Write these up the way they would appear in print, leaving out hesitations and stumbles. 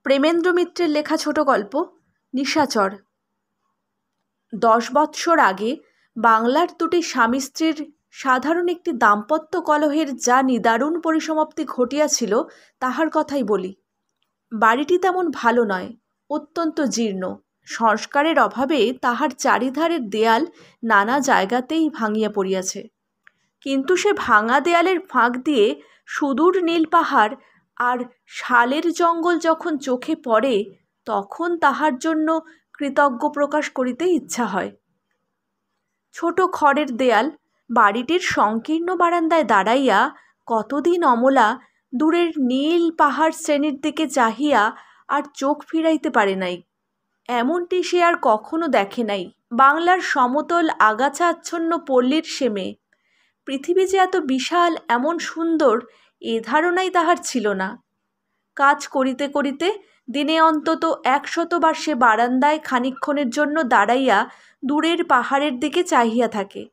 প্রেমেন্দ্র মিত্রের লেখা ছোট গল্প নিশাচর। 10 বৎসর আগে বাংলার দুটি স্বামী স্ত্রীর সাধারণ একটি দাম্পত্য কলহের যা নিদারুণ পরিসমাপ্তি ঘটিয়াছিল তাহার কথাই বলি। বাড়িটি তেমন ভালো নয়, অত্যন্ত জীর্ণ। সংস্কারের অভাবে তাহার চারিধারের দেয়াল নানা জায়গাতেই ভাঙিয়া পড়িয়াছে। কিন্তু সে ভাঙা দেয়ালের ফাঁক দিয়ে সুদূর নীল পাহাড় আর শালের জঙ্গল যখন চোখে পড়ে, তখন তাহার জন্য কৃতজ্ঞ প্রকাশ করিতে ইচ্ছা হয়। ছোট খড়ের দেয়াল, বাড়িটির সংকীর্ণ বারান্দায় দাঁড়াইয়া কতদিন অমলা দূরের নীল পাহাড় শ্রেণীর দিকে চাহিয়া আর চোখ ফিরাইতে পারে নাই। এমনটি সে আর কখনো দেখে নাই। বাংলার সমতল আগাছা আচ্ছন্ন পল্লীর সে মেয়ে। পৃথিবী যে এত বিশাল, এমন সুন্দর, এ ধারণাই তাহার ছিল না। কাজ করিতে করিতে দিনে অন্তত 100 বার সে বারান্দায় খানিকক্ষণের জন্য দাঁড়াইয়া দূরের পাহাড়ের দিকে চাহিয়া থাকে।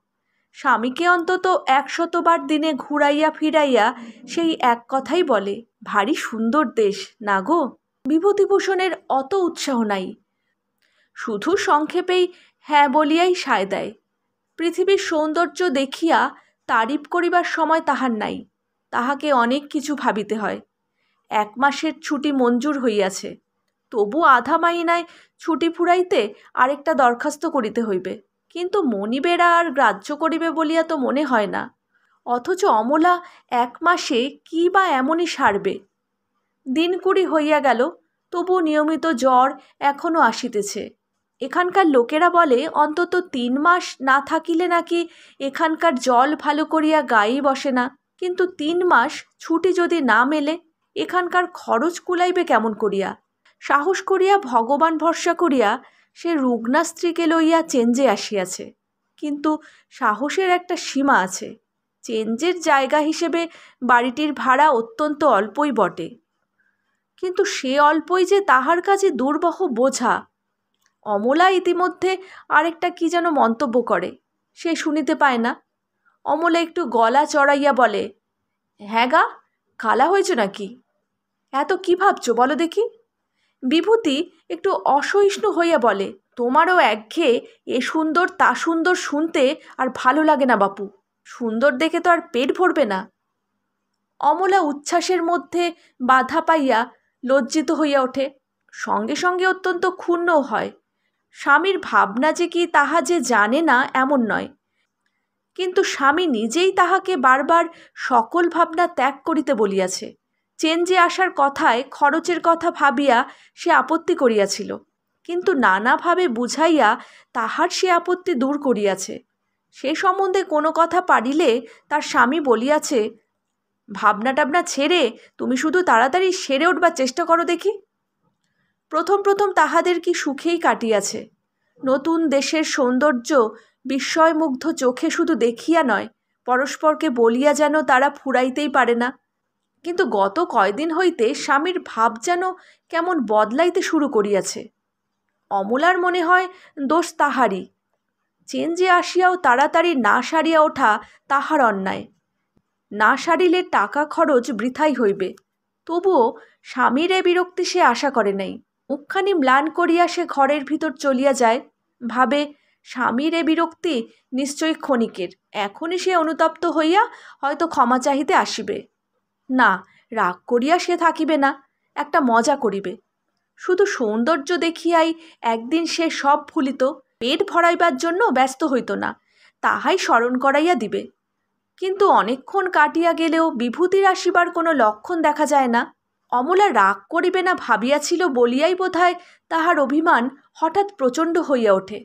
স্বামীকে অন্তত 100 বার দিনে ঘুরাইয়া ফিরাইয়া সেই এক কথাই বলে, ভারী সুন্দর দেশ না গো। বিভূতিভূষণের অত উৎসাহ নাই, শুধু সংক্ষেপেই হ্যাঁ বলিয়াই সায় দেয়। পৃথিবীর সৌন্দর্য দেখিয়া তারিফ করিবার সময় তাহার নাই। তাহাকে অনেক কিছু ভাবিতে হয়। 1 মাসের ছুটি মঞ্জুর হইয়াছে, তবু আধা মাইনায় ছুটি ফুরাইতে আরেকটা দরখাস্ত করিতে হইবে। কিন্তু মনিবেরা আর গ্রাহ্য করিবে বলিয়া তো মনে হয় না। অথচ অমলা 1 মাসে কী বা এমনই সারবে। দিন 20 হইয়া গেল, তবু নিয়মিত জ্বর এখনও আসিতেছে। এখানকার লোকেরা বলে অন্তত 3 মাস না থাকিলে নাকি এখানকার জল ভালো করিয়া গায়েই বসে না। কিন্তু 3 মাস ছুটি যদি না মেলে, এখানকার খরচ কুলাইবে কেমন করিয়া? সাহস করিয়া ভগবান ভরসা করিয়া সে রুগ্না স্ত্রীকে লইয়া চেঞ্জে আসিয়াছে। কিন্তু সাহসের একটা সীমা আছে। চেঞ্জের জায়গা হিসেবে বাড়িটির ভাড়া অত্যন্ত অল্পই বটে, কিন্তু সে অল্পই যে তাহার কাছে দুর্বহ বোঝা। অমলা ইতিমধ্যে আরেকটা কি যেন মন্তব্য করে, সে শুনিতে পায় না। অমলা একটু গলা চড়াইয়া বলে, হ্যাঁ গা, কালা হয়েছ নাকি? এত কি ভাবছ বলো দেখি? বিভূতি একটু অসহিষ্ণু হইয়া বলে, তোমারও একঘেয়ে এ সুন্দর তা সুন্দর শুনতে আর ভালো লাগে না বাপু। সুন্দর দেখে তো আর পেট ভরবে না। অমলা উচ্ছ্বাসের মধ্যে বাধা পাইয়া লজ্জিত হইয়া ওঠে, সঙ্গে সঙ্গে অত্যন্ত ক্ষুণ্ণও হয়। স্বামীর ভাবনা যে কি তাহা যে জানে না এমন নয়, কিন্তু স্বামী নিজেই তাহাকে বারবার সকল ভাবনা ত্যাগ করিতে বলিয়াছে। চেঞ্জে আসার কথায় খরচের কথা ভাবিয়া সে আপত্তি করিয়াছিল, কিন্তু নানাভাবে বুঝাইয়া তাহার সে আপত্তি দূর করিয়াছে। সে সম্বন্ধে কোনো কথা পারিলে তার স্বামী বলিয়াছে, ভাবনা টাবনা ছেড়ে তুমি শুধু তাড়াতাড়ি সেরে উঠবার চেষ্টা করো দেখি। প্রথম প্রথম তাহাদের কি সুখেই কাটিয়াছে। নতুন দেশের সৌন্দর্য বিস্ময়মুগ্ধ চোখে শুধু দেখিয়া নয়, পরস্পরকে বলিয়া যেন তারা ফুরাইতেই পারে না। কিন্তু গত কয়দিন হইতে স্বামীর ভাব যেন কেমন বদলাইতে শুরু করিয়াছে। অমলার মনে হয় দোষ তাহারই। চেঞ্জে আসিয়াও তাড়াতাড়ি না সারিয়া ওঠা তাহার অন্যায়। না সারিলে টাকা খরচ বৃথাই হইবে। তবুও স্বামীর এ বিরক্তি সে আশা করে নাই। মুখখানি ম্লান করিয়া সে ঘরের ভিতর চলিয়া যায়। ভাবে, স্বামীর এ বিরক্তি নিশ্চয়ই ক্ষণিকের। এখনই সে অনুতপ্ত হইয়া হয়তো ক্ষমা চাহিতে আসিবে। না, রাগ করিয়া সে থাকিবে না, একটা মজা করিবে। শুধু সৌন্দর্য দেখিয়াই একদিন সে সব ভুলিত, পেট ভরাইবার জন্য ব্যস্ত হইত না, তাহাই স্মরণ করাইয়া দিবে। কিন্তু অনেকক্ষণ কাটিয়া গেলেও বিভূতির আসিবার কোনো লক্ষণ দেখা যায় না। অমলা রাগ করিবে না ভাবিয়াছিল বলিয়াই বোধহয় তাহার অভিমান হঠাৎ প্রচণ্ড হইয়া ওঠে।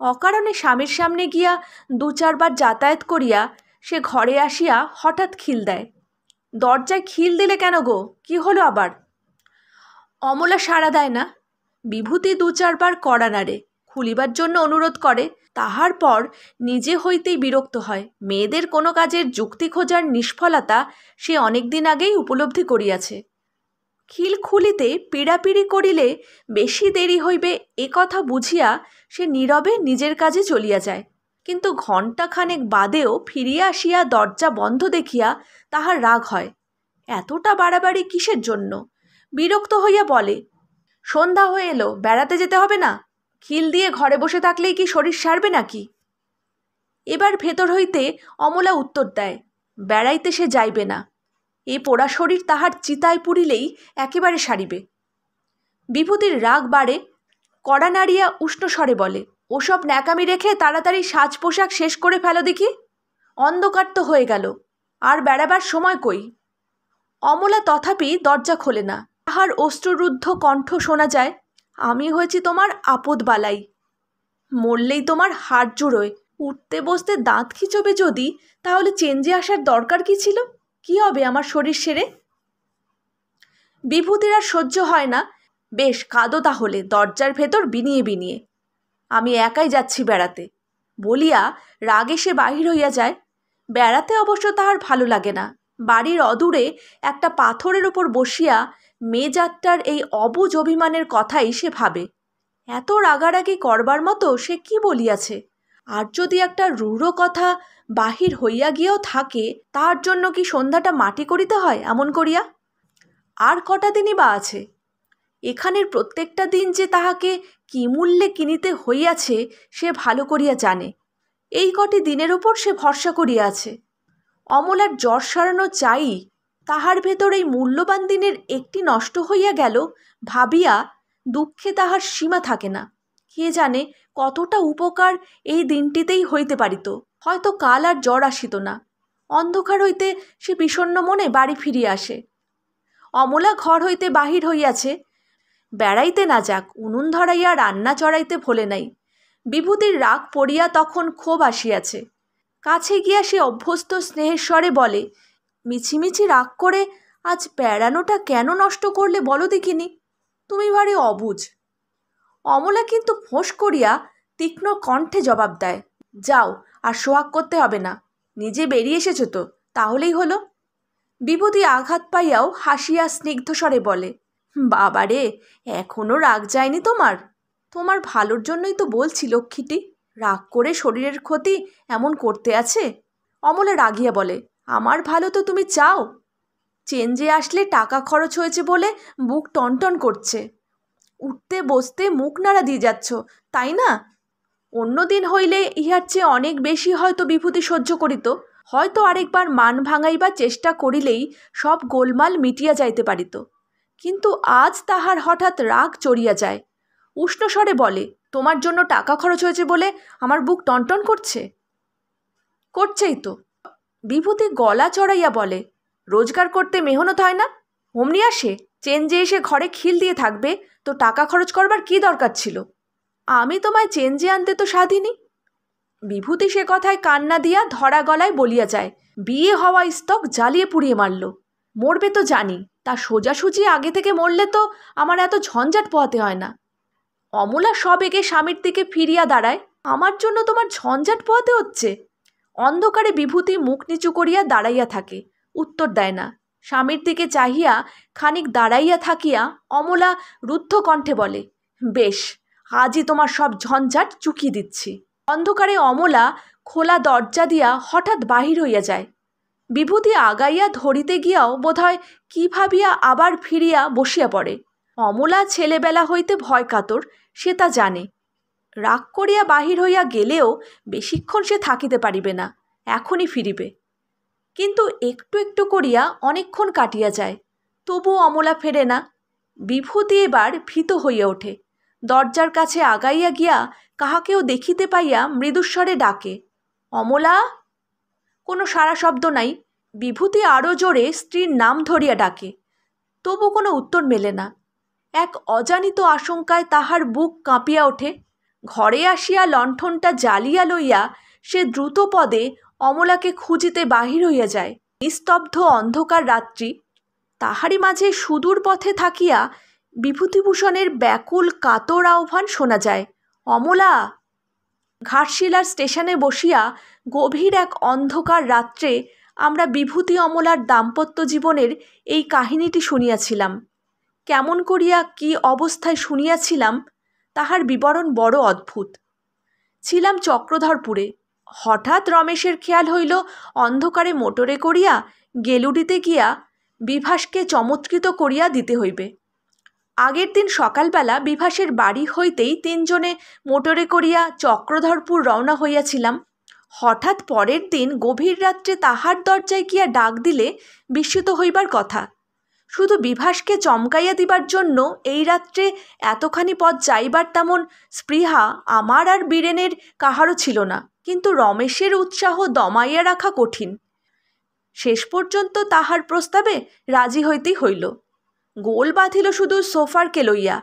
অকারণে স্বামীর সামনে গিয়া 2-4 বার যাতায়াত করিয়া সে ঘরে আসিয়া হঠাৎ খিল দেয়। দরজায় খিল দিলে কেন গো, কি হলো আবার? অমলা সাড়া দেয় না। বিভূতি 2-4 বার কড়া নাড়ে, খুলিবার জন্য অনুরোধ করে। তাহার পর নিজে হইতেই বিরক্ত হয়। মেয়েদের কোনো কাজের যুক্তি খোঁজার নিষ্ফলতা সে অনেক দিন আগেই উপলব্ধি করিয়াছে। খিল খুলিতে পীড়াপিড়ি করিলে বেশি দেরি হইবে এ কথা বুঝিয়া সে নীরবে নিজের কাজে চলিয়া যায়। কিন্তু ঘণ্টাখানেক বাদেও ফিরিয়া আসিয়া দরজা বন্ধ দেখিয়া তাহার রাগ হয়। এতটা বাড়াবাড়ি কিসের জন্য? বিরক্ত হইয়া বলে, সন্ধ্যা হয়ে এলো, বেড়াতে যেতে হবে না? খিল দিয়ে ঘরে বসে থাকলেই কি শরীর সারবে নাকি? এবার ভেতর হইতে অমলা উত্তর দেয়, বেড়াইতে সে যাইবে না। এ পোড়া শরীর তাহার চিতায় পুড়িলেই একেবারে সারিবে। বিভূতির রাগ বাড়ে, কড়া নাড়িয়া উষ্ণ স্বরে বলে, ওসব ন্যাকামি রেখে তাড়াতাড়ি সাজ পোশাক শেষ করে ফেলো দেখি। অন্ধকার তো হয়ে গেল, আর বেড়াবার সময় কই? অমলা তথাপি দরজা খোলে না। তাহার অশ্রুরুদ্ধ কণ্ঠ শোনা যায়, আমি হয়েছি তোমার আপদ বালাই, মরলেই তোমার হাড় জুড়োয়। উঠতে বসতে দাঁত খিচবে যদি, তাহলে চেঞ্জে আসার দরকার কি ছিল? কি হবে আমার শরীর সেরে? বিভূতির আর সহ্য হয় না। বেশ কাঁদো তাহলে দরজার ভেতর বিনিয়ে বিনিয়ে, আমি একাই যাচ্ছি বেড়াতে বলিয়া রাগে সে বাহির হইয়া যায়। বেড়াতে অবশ্য তাহার ভালো লাগে না। বাড়ির অদূরে একটা পাথরের ওপর বসিয়া মেয়েযাত্রার এই অবুঝ অভিমানের কথাই সে ভাবে। এত রাগারাগি করবার মতো সে কি বলিয়াছে? আর যদি একটা রূঢ় কথা বাহির হইয়া গিয়েও থাকে, তার জন্য কি সন্ধ্যাটা মাটি করিতে হয় এমন করিয়া? আর কটা দিনই বা আছে। এখানের প্রত্যেকটা দিন যে তাহাকে কি মূল্যে কিনিতে হইয়াছে সে ভালো করিয়া জানে। এই কটি দিনের উপর সে ভরসা করিয়া আছে। অমলার জ্বর সারানো চাই, তাহার ভেতর এই মূল্যবান দিনের একটি নষ্ট হইয়া গেল ভাবিয়া দুঃখে তাহার সীমা থাকে না। কে জানে কতটা উপকার এই দিনটিতেই হইতে পারিত। হয়তো কাল আর জ্বর আসিত না। অন্ধকার হইতে সে বিষণ্ণ মনে বাড়ি ফিরিয়া আসে। অমলা ঘর হইতে বাহির হইয়াছে। বেড়াইতে না যাক, উনুন ধরাইয়া রান্না চড়াইতে ভোলে নাই। বিভূতির রাগ পড়িয়া তখন ক্ষোভ আসিয়াছে। কাছে গিয়া সে অভ্যস্ত স্নেহের স্বরে বলে, মিছিমিছি রাগ করে আজ বেড়ানোটা কেন নষ্ট করলে বলো দেখিনি? তুমি ভারী অবুঝ। অমলা কিন্তু ফোঁস করিয়া তীক্ষ্ণ কণ্ঠে জবাব দেয়, যাও, আর সোহাগ করতে হবে না, নিজে বেরিয়ে এসেছো তো, তাহলেই হলো। বিভূতি আঘাত পাইয়াও হাসিয়া স্নিগ্ধ স্বরে বলে, বাবারে, এখনও রাগ যায়নি তোমার? তোমার ভালোর জন্যই তো বলছি লক্ষ্মীটি, রাগ করে শরীরের ক্ষতি এমন করতে আছে? অমলা রাগিয়া বলে, আমার ভালো তো তুমি চাও। চেঞ্জে আসলে টাকা খরচ হয়েছে বলে বুক টনটন করছে, উঠতে বসতে মুখ নাড়া দিয়ে যাচ্ছ, তাই না? অন্য দিন হইলে ইহার চেয়ে অনেক বেশি হয়তো বিভূতি সহ্য করিত। হয়তো আরেকবার মান ভাঙাইবার চেষ্টা করিলেই সব গোলমাল মিটিয়া যাইতে পারিত। কিন্তু আজ তাহার হঠাৎ রাগ চড়িয়া যায়। উষ্ণ স্বরে বলে, তোমার জন্য টাকা খরচ হয়েছে বলে আমার বুক টনটন করছে? করছেই তো। বিভূতি গলা চড়াইয়া বলে, রোজগার করতে মেহনত হয় না? অমনি আসে চেঞ্জে এসে ঘরে খিল দিয়ে থাকবে, তো টাকা খরচ করবার কি দরকার ছিল? আমি তোমায় চেঞ্জে আনতে তো স্বাধীনি। বিভূতি সে কথায় কান্না দিয়া ধরা গলায় বলিয়া যায়, বিয়ে হওয়া স্তক জ্বালিয়ে পুড়িয়ে মারল। মরবে তো জানি, তা সোজাসুজি আগে থেকে মরলে তো আমার এত ঝঞ্ঝাট পোহাতে হয় না। অমলা সবেগে স্বামীর দিকে ফিরিয়া দাঁড়ায়, আমার জন্য তোমার ঝঞ্ঝাট পোহাতে হচ্ছে? অন্ধকারে বিভূতি মুখ নিচু করিয়া দাঁড়াইয়া থাকে, উত্তর দেয় না। স্বামীর দিকে চাহিয়া খানিক দাঁড়াইয়া থাকিয়া অমলা রুদ্ধ কণ্ঠে বলে, বেশ, আজই তোমার সব ঝঞ্ঝাট চুকিয়ে দিচ্ছি। অন্ধকারে অমলা খোলা দরজা দিয়া হঠাৎ বাহির হইয়া যায়। বিভূতি আগাইয়া ধরিতে গিয়াও বোধহয় কি ভাবিয়া আবার ফিরিয়া বসিয়া পড়ে। অমলা ছেলেবেলা হইতে ভয় কাতর, সে তা জানে। রাগ করিয়া বাহির হইয়া গেলেও বেশিক্ষণ সে থাকিতে পারিবে না, এখনই ফিরিবে। কিন্তু একটু একটু করিয়া অনেকক্ষণ কাটিয়া যায়, তবু অমলা ফেরে না। বিভূতি এবার ভীত হইয়া ওঠে। দরজার কাছে আগাইয়া গিয়া কাহাকেও দেখিতে পাইয়া মৃদুস্বরে ডাকে, অমলা। কোনো সাড়া শব্দ নাই। বিভূতি আরও জোরে স্ত্রীর নাম ধরিয়া ডাকে, তবু কোনো উত্তর মেলে না। এক অজানিত আশঙ্কায় তাহার বুক কাঁপিয়া ওঠে। ঘরে আসিয়া লণ্ঠনটা জ্বালিয়া লইয়া সে দ্রুত পদে অমলাকে খুঁজিতে বাহির হইয়া যায়। নিস্তব্ধ অন্ধকার রাত্রি, তাহারই মাঝে সুদূর পথে থাকিয়া বিভূতিভূষণের ব্যাকুল কাতর আহ্বান শোনা যায়, অমলা। ঘাটশিলার স্টেশনে বসিয়া গভীর এক অন্ধকার রাত্রে আমরা বিভূতি অমলার দাম্পত্য জীবনের এই কাহিনীটি শুনিয়াছিলাম। কেমন করিয়া কি অবস্থায় শুনিয়াছিলাম তাহার বিবরণ বড় অদ্ভুত। ছিলাম চক্রধরপুরে। হঠাৎ রমেশের খেয়াল হইল অন্ধকারে মোটরে করিয়া গেলুডিতে গিয়া বিভাসকে চমৎকৃত করিয়া দিতে হইবে। আগের দিন সকালবেলা বিভাসের বাড়ি হইতেই তিনজনে মোটরে করিয়া চক্রধরপুর রওনা হইয়াছিলাম। হঠাৎ পরের দিন গভীর রাত্রে তাহার দরজায় গিয়া ডাক দিলে বিস্মিত হইবার কথা। শুধু বিভাসকে চমকাইয়া দিবার জন্য এই রাত্রে এতখানি পথ যাইবার তেমন স্পৃহা আমার আর বীরেনের কাহারও ছিল না, কিন্তু রমেশের উৎসাহ দমাইয়া রাখা কঠিন। শেষ পর্যন্ত তাহার প্রস্তাবে রাজি হইতেই হইল। গোল বাঁধিল শুধু সোফারকে লইয়া।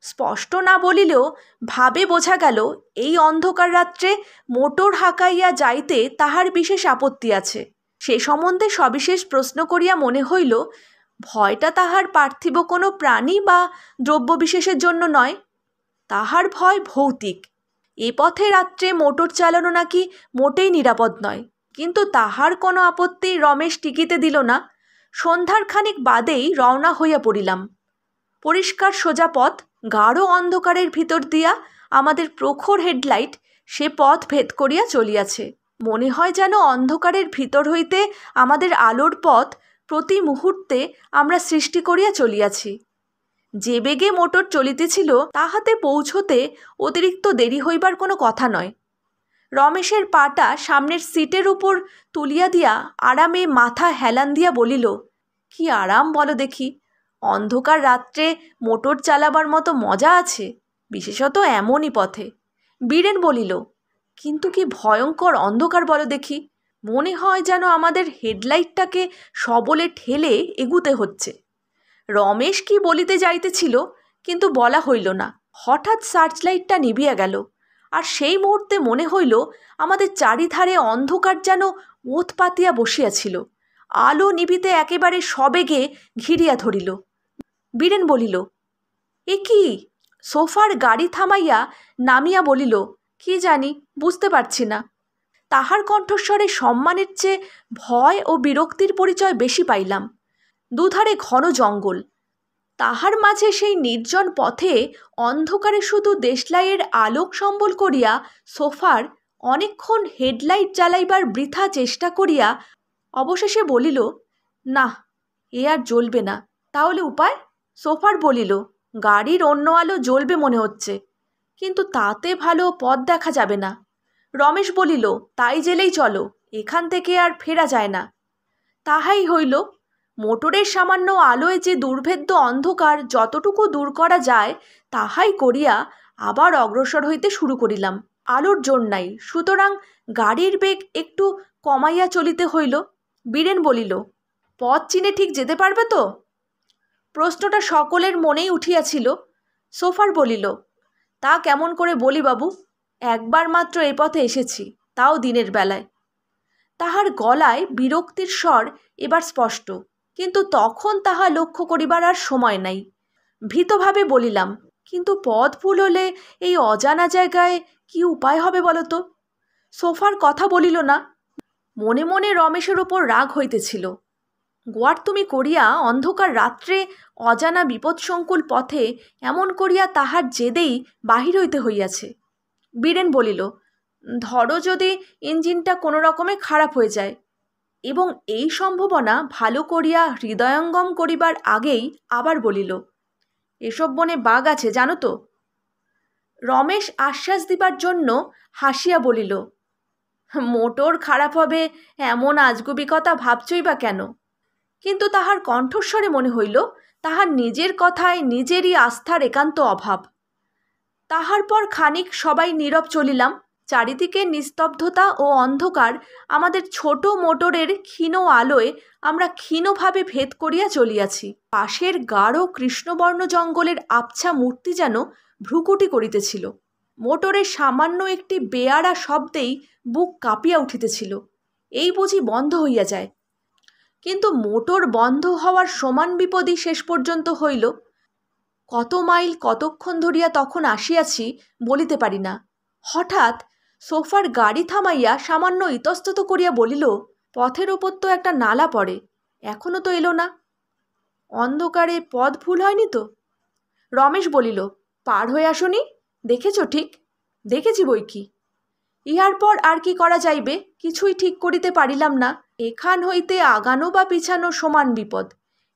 স্পষ্ট না বলিলেও ভাবে বোঝা গেল এই অন্ধকার রাত্রে মোটর হাঁকাইয়া যাইতে তাহার বিশেষ আপত্তি আছে। সে সম্বন্ধে সবিশেষ প্রশ্ন করিয়া মনে হইল ভয়টা তাহার পার্থিব কোনো প্রাণী বা দ্রব্যবিশেষের জন্য নয়, তাহার ভয় ভৌতিক। এ পথে রাত্রে মোটর চালানো নাকি মোটেই নিরাপদ নয়। কিন্তু তাহার কোনো আপত্তি রমেশ টিকিতে দিল না। সন্ধ্যার খানিক বাদেই রওনা হইয়া পড়িলাম। পরিষ্কার সোজা পথ, গাঢ় অন্ধকারের ভিতর দিয়া আমাদের প্রখর হেডলাইট সে পথ ভেদ করিয়া চলিয়াছে। মনে হয় যেন অন্ধকারের ভিতর হইতে আমাদের আলোর পথ প্রতি মুহূর্তে আমরা সৃষ্টি করিয়া চলিয়াছি। যে বেগে মোটর চলিতেছিল তাহাতে পৌঁছতে অতিরিক্ত দেরি হইবার কোনো কথা নয়। রমেশের পাটা সামনের সিটের উপর তুলিয়া দিয়া আরামে মাথা হেলান দিয়া বলিল, কি আরাম বলো দেখি। অন্ধকার রাত্রে মোটর চালাবার মতো মজা আছে, বিশেষত এমনই পথে। বীরেন বলিল, কিন্তু কি ভয়ঙ্কর অন্ধকার বলো দেখি। মনে হয় যেন আমাদের হেডলাইটটাকে সবলে ঠেলে এগুতে হচ্ছে। রমেশ কি বলিতে যাইতেছিল, কিন্তু বলা হইল না। হঠাৎ সার্চলাইটটা নিভিয়া গেল, আর সেই মুহূর্তে মনে হইল আমাদের চারিধারে অন্ধকার যেন ওত পাতিয়া বসিয়াছিল। আলো নিভিতে একেবারে সবেগে ঘিরিয়া ধরিল। বীরেন বলিল, এ কি? সোফার গাড়ি থামাইয়া নামিয়া বলিল, কি জানি, বুঝতে পারছি না। তাহার কণ্ঠস্বরে সম্মানের চেয়ে ভয় ও বিরক্তির পরিচয় বেশি পাইলাম। দুধারে ঘন জঙ্গল, তাহার মাঝে সেই নির্জন পথে অন্ধকারে শুধু দেশলাইয়ের আলোক সম্বল করিয়া সোফার অনেকক্ষণ হেডলাইট জ্বালাইবার বৃথা চেষ্টা করিয়া অবশেষে বলিল, না, এ আর জ্বলবে না। তাহলে উপায়? সোফার বলিল, গাড়ির অন্য আলো জ্বলবে মনে হচ্ছে, কিন্তু তাতে ভালো পথ দেখা যাবে না। রমেশ বলিল, তাই জেলেই চলো, এখান থেকে আর ফেরা যায় না। তাহাই হইল। মোটরের সামান্য আলোয় যে দুর্ভেদ্য অন্ধকার যতটুকু দূর করা যায় তাহাই করিয়া আবার অগ্রসর হইতে শুরু করিলাম। আলোর জোর নাই, সুতরাং গাড়ির বেগ একটু কমাইয়া চলিতে হইল। বীরেন বলিল, পথ চিনে ঠিক যেতে পারবে তো? প্রশ্নটা সকলের মনেই উঠিয়াছিল। সোফার বলিল, তা কেমন করে বলি বাবু, একবার মাত্র এ পথে এসেছি, তাও দিনের বেলায়। তাহার গলায় বিরক্তির স্বর এবার স্পষ্ট, কিন্তু তখন তাহা লক্ষ্য করিবার আর সময় নাই। ভীতভাবে বলিলাম, কিন্তু পথ ভুল হলে এই অজানা জায়গায় কি উপায় হবে বলো তো? সোফার কথা বলিল না। মনে মনে রমেশের ওপর রাগ হইতেছিল। গোয়ার তুমি করিয়া অন্ধকার রাত্রে অজানা বিপদসংকুল পথে এমন করিয়া তাহার জেদেই বাহির হইতে হইয়াছে। বীরেন বলিল, ধরো যদি ইঞ্জিনটা কোনো রকমে খারাপ হয়ে যায়, এবং এই সম্ভাবনা ভালো করিয়া হৃদয়ঙ্গম করিবার আগেই আবার বলিল, এসব বনে বাঘ আছে জানো তো? রমেশ আশ্বাস দিবার জন্য হাসিয়া বলিল, মোটর খারাপ হবে এমন আজগুবি কথা ভাবছই বা কেন? কিন্তু তাহার কণ্ঠস্বরে মনে হইল তাহার নিজের কথায় নিজেরই আস্থার একান্ত অভাব। তাহার পর খানিক সবাই নীরব চলিলাম। চারিদিকে নিস্তব্ধতা ও অন্ধকার। আমাদের ছোট মোটরের ক্ষীণ আলোয় আমরা ক্ষীণভাবে ভেদ করিয়া চলিয়াছি। পাশের গাঢ় কৃষ্ণবর্ণ জঙ্গলের আবছা মূর্তি যেন ভ্রুকুটি করিতেছিল। মোটরের সামান্য একটি বেয়ারা শব্দেই বুক কাঁপিয়া উঠিতেছিল। এই বুঝি বন্ধ হইয়া যায়। কিন্তু মোটর বন্ধ হওয়ার সমান বিপদই শেষ পর্যন্ত হইল। কত মাইল কতক্ষণ ধরিয়া তখন আসিয়াছি বলিতে পারি না। হঠাৎ সোফার গাড়ি থামাইয়া সামান্য ইতস্তত করিয়া বলিল, পথের ওপর তো একটা নালা পড়ে, এখনও তো এলো না। অন্ধকারে পথ ভুল হয়নি তো? রমেশ বলিল, পার হয়ে আসনি? দেখেছ ঠিক? দেখেছি বই কি। ইহার পর আর কি করা যাইবে কিছুই ঠিক করিতে পারিলাম না। এখান হইতে আগানো বা পিছানো সমান বিপদ।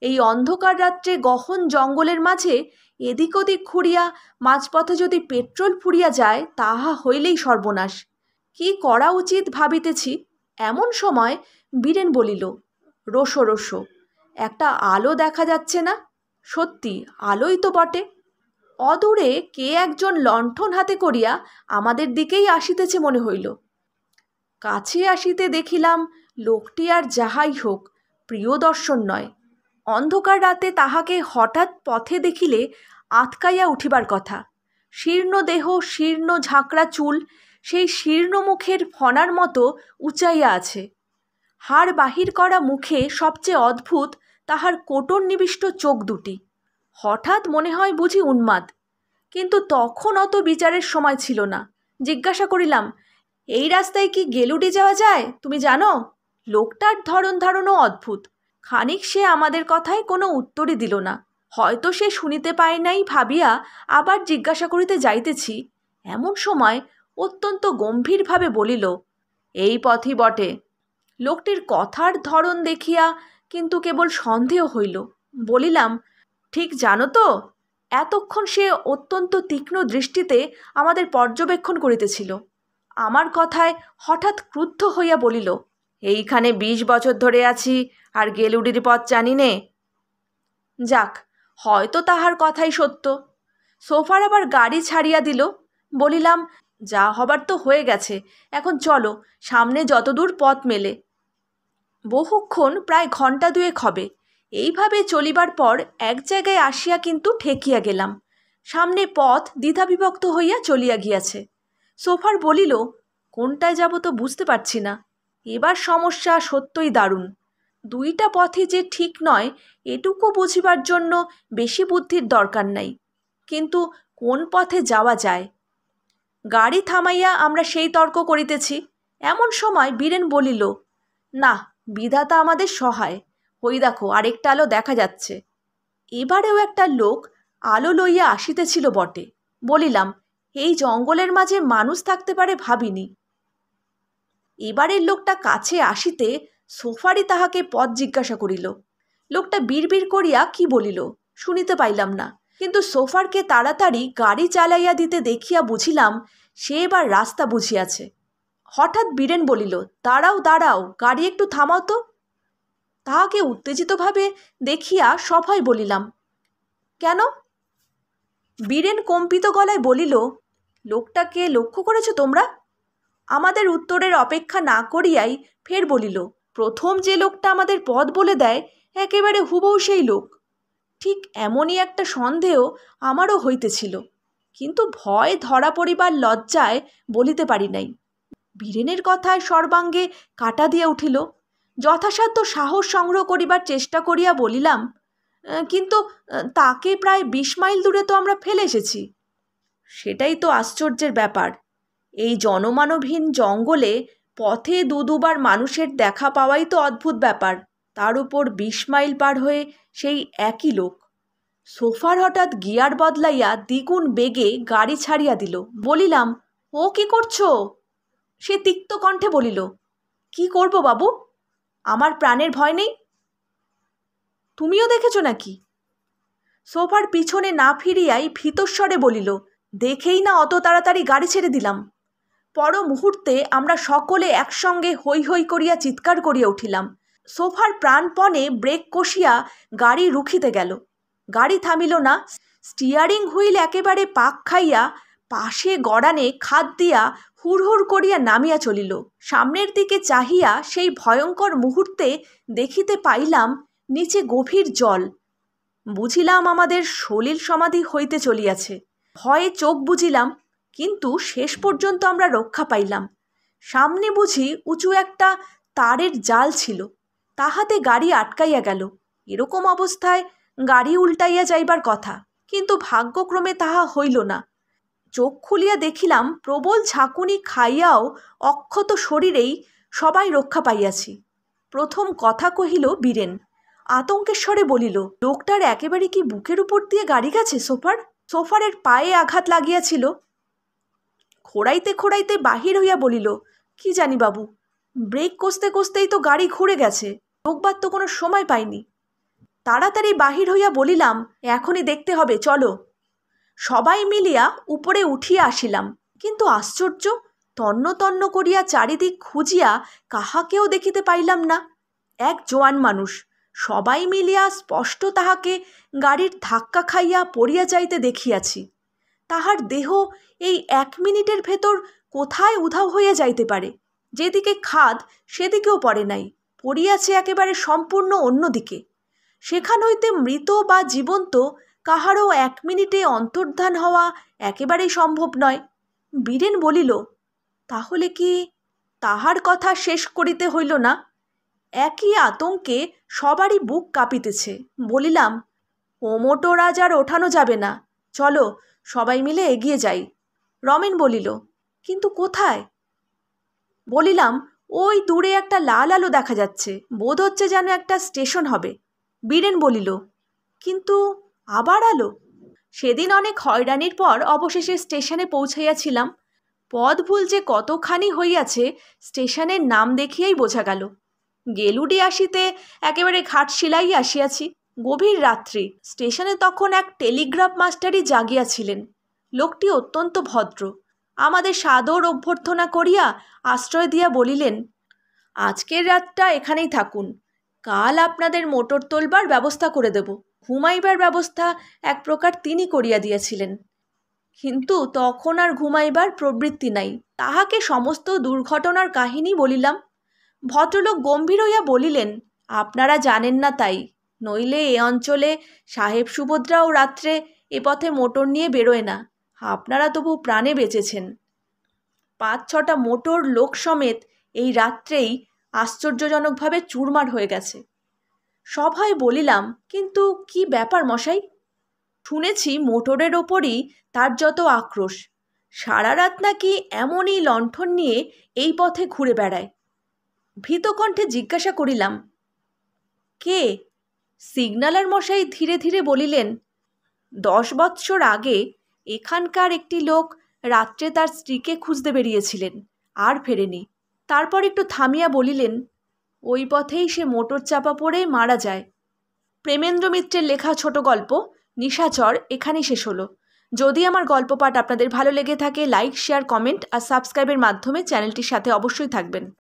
এই অন্ধকার রাত্রে গহন জঙ্গলের মাঝে এদিক ওদিক ঘুরিয়া মাঝপথে যদি পেট্রোল ফুরিয়া যায়, তাহা হইলেই সর্বনাশ। কি করা উচিত ভাবিতেছি, এমন সময় বীরেন বলিল, রোসো রোসো, একটা আলো দেখা যাচ্ছে না? সত্যি আলোই তো বটে। অদূরে কে একজন লণ্ঠন হাতে করিয়া আমাদের দিকেই আসিতেছে মনে হইল। কাছে আসিতে দেখিলাম লোকটি আর যাহাই হোক প্রিয়দর্শন নয়। অন্ধকার রাতে তাহাকে হঠাৎ পথে দেখিলে আঁতকাইয়া উঠিবার কথা। শীর্ণ দেহ, শীর্ণ ঝাঁকড়া চুল, সেই শীর্ণ মুখের ফণার মতো উঁচাইয়া আছে। হাড় বাহির করা মুখে সবচেয়ে অদ্ভুত তাহার কোটর নিবিষ্ট চোখ দুটি। হঠাৎ মনে হয় বুঝি উন্মাদ, কিন্তু তখন অত বিচারের সময় ছিল না। জিজ্ঞাসা করিলাম, এই রাস্তায় কি গেলুডি যাওয়া যায় তুমি জানো? লোকটার ধরন ধারণও অদ্ভুত। খানিক সে আমাদের কথায় কোনো উত্তরই দিল না। হয়তো সে শুনিতে পায় নাই ভাবিয়া আবার জিজ্ঞাসা করিতে যাইতেছি, এমন সময় অত্যন্ত গম্ভীরভাবে বলিল, এই পথই বটে। লোকটির কথার ধরন দেখিয়া কিন্তু কেবল সন্দেহ হইল। বলিলাম, ঠিক জানো তো? এতক্ষণ সে অত্যন্ত তীক্ষ্ণ দৃষ্টিতে আমাদের পর্যবেক্ষণ করিতেছিল। আমার কথায় হঠাৎ ক্রুদ্ধ হইয়া বলিল, এইখানে 20 বছর ধরে আছি, আর গেলুডির পথ জানি নে। যাক, হয়তো তাহার কথাই সত্য। সোফার আবার গাড়ি ছাড়িয়া দিল। বলিলাম, যা হবার তো হয়ে গেছে, এখন চলো, সামনে যতদূর পথ মেলে। বহুক্ষণ, প্রায় ঘণ্টা 2 হবে এইভাবে চলিবার পর এক জায়গায় আসিয়া কিন্তু ঠেকিয়া গেলাম। সামনে পথ দ্বিধাবিভক্ত হইয়া চলিয়া গিয়াছে। সোফার বলিল, কোনটায় যাব তো বুঝতে পারছি না। এবার সমস্যা সত্যই দারুণ। 2টা পথই যে ঠিক নয় এটুকু বুঝিবার জন্য বেশি বুদ্ধির দরকার নাই, কিন্তু কোন পথে যাওয়া যায়? গাড়ি থামাইয়া আমরা সেই তর্ক করিতেছি, এমন সময় বীরেন বলিল, না, বিধাতা আমাদের সহায়, ওই দেখো আরেকটা আলো দেখা যাচ্ছে। এবারেও একটা লোক আলো লইয়া আসিতেছিল বটে। বলিলাম, এই জঙ্গলের মাঝে মানুষ থাকতে পারে ভাবিনি। এবারের লোকটা কাছে আসিতে সোফারই তাহাকে পথ জিজ্ঞাসা করিল। লোকটা বিড়বিড় করিয়া কি বলিল শুনিতে পাইলাম না, কিন্তু সোফারকে তাড়াতাড়ি গাড়ি চালাইয়া দিতে দেখিয়া বুঝিলাম সে এবার রাস্তা বুঝিয়াছে। হঠাৎ বীরেন বলিল, দাঁড়াও দাঁড়াও, গাড়ি একটু থামাও তো। তাহাকে উত্তেজিতভাবে দেখিয়া সভয় বলিলাম, কেন? বীরেন কম্পিত গলায় বলিল, লোকটাকে লক্ষ্য করেছ তোমরা? আমাদের উত্তরের অপেক্ষা না করিয়াই ফের বলিল, প্রথম যে লোকটা আমাদের পথ বলে দেয় একেবারে হুবহু সেই লোক। ঠিক এমনই একটা সন্দেহ আমারও হইতেছিল, কিন্তু ভয় ধরা পড়িবার লজ্জায় বলিতে পারি নাই। বীরেনের কথায় সর্বাঙ্গে কাটা দিয়া উঠিল। যথাসাধ্য সাহস সংগ্রহ করিবার চেষ্টা করিয়া বলিলাম, কিন্তু তাকে প্রায় 20 মাইল দূরে তো আমরা ফেলে এসেছি। সেটাই তো আশ্চর্যের ব্যাপার। এই জনমানবহীন জঙ্গলে পথে দুবার মানুষের দেখা পাওয়াই তো অদ্ভুত ব্যাপার, তার উপর 20 মাইল পার হয়ে সেই একই লোক। সোফার হঠাৎ গিয়ার বদলাইয়া দ্বিগুণ বেগে গাড়ি ছাড়িয়া দিল। বলিলাম, ও কি করছো? সে তিক্ত কণ্ঠে বলিল, কি করব বাবু, আমার প্রাণের ভয় নেই। তুমিও দেখেছ নাকি? সোফার পিছনে না ফিরিয়াই ভীতস্বরে বলিল, দেখেই না অত তাড়াতাড়ি গাড়ি ছেড়ে দিলাম। পর মুহূর্তে আমরা সকলে একসঙ্গে হৈ হৈ করিয়া চিৎকার করিয়া উঠিলাম। সোফার প্রাণপণে ব্রেক কষিয়া গাড়ি রুখিতে গেল। গাড়ি থামিল না। স্টিয়ারিং হুইল একেবারে পাক খাইয়া পাশে গড়ানে খাদ দিয়া হুড়হুড় করিয়া নামিয়া চলিল। সামনের দিকে চাহিয়া সেই ভয়ঙ্কর মুহূর্তে দেখিতে পাইলাম নিচে গভীর জল। বুঝিলাম আমাদের সলিল সমাধি হইতে চলিয়াছে। ভয়ে চোখ বুজিলাম, কিন্তু শেষ পর্যন্ত আমরা রক্ষা পাইলাম। সামনে বুঝি উঁচু একটা তারের জাল ছিল, তাহাতে গাড়ি আটকাইয়া গেল। এরকম অবস্থায় গাড়ি উল্টাইয়া যাইবার কথা, কিন্তু ভাগ্যক্রমে তাহা হইল না। চোখ খুলিয়া দেখিলাম প্রবল ঝাঁকুনি খাইয়াও অক্ষত শরীরেই সবাই রক্ষা পাইয়াছি। প্রথম কথা কহিল বীরেন। আতঙ্কের স্বরে বলিল, লোকটার একেবারে কি বুকের উপর দিয়ে গাড়ি গেছে? সোফারের পায়ে আঘাত লাগিয়াছিল। খোঁড়াইতে খোঁড়াইতে বাহির হইয়া বলিল, কি জানি বাবু, ব্রেক কষতে কষতেই তো গাড়ি ঘুরে গেছে, রোগবার তো কোনো সময় পাইনি। তাড়াতাড়ি বাহির হইয়া বলিলাম, এখনই দেখতে হবে, চলো। সবাই মিলিয়া উপরে উঠিয়া আসিলাম, কিন্তু আশ্চর্য, তন্ন তন্ন করিয়া চারিদিক খুঁজিয়া কাহাকেও দেখিতে পাইলাম না। এক জোয়ান মানুষ, সবাই মিলিয়া স্পষ্ট তাহাকে গাড়ির ধাক্কা খাইয়া পড়িয়া যাইতে দেখিয়াছি। তাহার দেহ এই 1 মিনিটের ভেতর কোথায় উধাও হইয়া যাইতে পারে? যেদিকে খাদ সেদিকেও পড়ে নাই, পড়িয়াছে একেবারে সম্পূর্ণ অন্যদিকে। সেখান হইতে মৃত বা জীবন্ত কাহারও 1 মিনিটে অন্তর্ধান হওয়া একেবারেই সম্ভব নয়। বীরেন বলিল, তাহলে কি? তাহার কথা শেষ করিতে হইল না। একই আতঙ্কে সবারই বুক কাঁপিতেছে। বলিলাম, ও মোটর আজ আর ওঠানো যাবে না, চলো সবাই মিলে এগিয়ে যাই। রমেন বলিল, কিন্তু কোথায়? বলিলাম, ওই দূরে একটা লাল আলো দেখা যাচ্ছে, বোধ হচ্ছে যেন একটা স্টেশন হবে। বীরেন বলিল, কিন্তু আবার আলো? সেদিন অনেক হয়রানির পর অবশেষে স্টেশনে পৌঁছাইয়াছিলাম। পথ ভুল যে কতখানি হইয়াছে স্টেশনের নাম দেখিয়াই বোঝা গেল। গেলুডি আসিতে একেবারে ঘাট শিলাই আসিয়াছি। গভীর রাত্রি। স্টেশনে তখন এক টেলিগ্রাফ মাস্টারই জাগিয়াছিলেন। লোকটি অত্যন্ত ভদ্র। আমাদের সাদর অভ্যর্থনা করিয়া আশ্রয় দিয়া বলিলেন, আজকের রাতটা এখানেই থাকুন, কাল আপনাদের মোটর তোলবার ব্যবস্থা করে দেব। ঘুমাইবার ব্যবস্থা এক প্রকার তিনি করিয়া দিয়াছিলেন, কিন্তু তখন আর ঘুমাইবার প্রবৃত্তি নাই। তাহাকে সমস্ত দুর্ঘটনার কাহিনী বলিলাম। ভদ্রলোক গম্ভীর হইয়া বলিলেন, আপনারা জানেন না তাই, নইলে এ অঞ্চলে সাহেব সুভদ্রাও রাত্রে এ পথে মোটর নিয়ে বেরোয় না। আপনারা তবু প্রাণে বেঁচেছেন। 5-6টা মোটর লোক সমেত এই রাত্রেই আশ্চর্যজনকভাবে চুরমার হয়ে গেছে। সভায় বলিলাম, কিন্তু কি ব্যাপার মশাই? শুনেছি মোটরের ওপরই তার যত আক্রোশ। সারা রাত নাকি এমনই লণ্ঠন নিয়ে এই পথে ঘুরে বেড়ায়। ভীতকণ্ঠে জিজ্ঞাসা করিলাম, কে? সিগন্যালার মশাই ধীরে ধীরে বলিলেন, 10 বৎসর আগে এখানকার একটি লোক রাত্রে তার স্ত্রীকে খুঁজতে বেরিয়েছিলেন, আর ফেরেনি। তারপর একটু থামিয়া বলিলেন, ওই পথেই সে মোটর চাপা পড়ে মারা যায়। প্রেমেন্দ্র মিত্রের লেখা ছোট গল্প নিশাচর এখানেই শেষ হলো। যদি আমার গল্প পাঠ আপনাদের ভালো লেগে থাকে, লাইক, শেয়ার, কমেন্ট আর সাবস্ক্রাইবের মাধ্যমে চ্যানেলটির সাথে অবশ্যই থাকবেন।